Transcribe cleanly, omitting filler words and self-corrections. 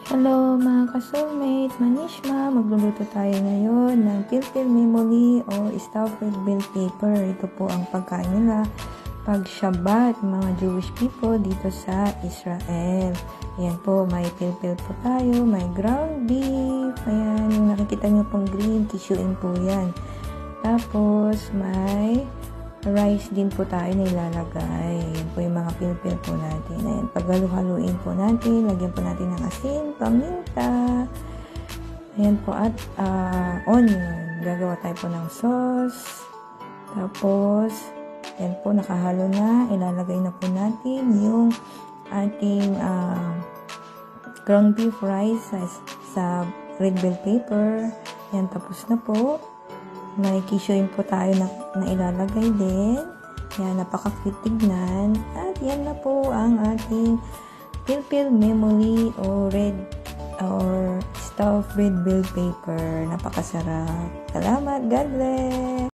Hello mga ka-soulmate, Manishma. Magluluto tayo ngayon ng Pilpil Memory o stuffed red bell pepper. Ito po ang pagkain nila pag Shabbat, mga Jewish people dito sa Israel. Ayan po, may pilpil po tayo, may ground beef. Ayan, yung nakikita nyo pong green, tisuin po yan. Tapos, may rice din po tayo na ilalagay. Ayan po yung mga pilpil po natin. Ayan, paghalu-haluin po natin, lagyan po natin ng asin, paminta, ayan po, at onion. Gagawa tayo po ng sauce. Tapos, ayan po, nakahalo na. Ilalagay na po natin yung ating ground beef rice sa red bell pepper. Ayan, tapos na po. May kisyoin po tayo na ilalagay din. Yan, napaka-cute tignan. At yan na po ang ating Pilpil Memory o stuffed red bell pepper. Napakasarap. Salamat. God bless.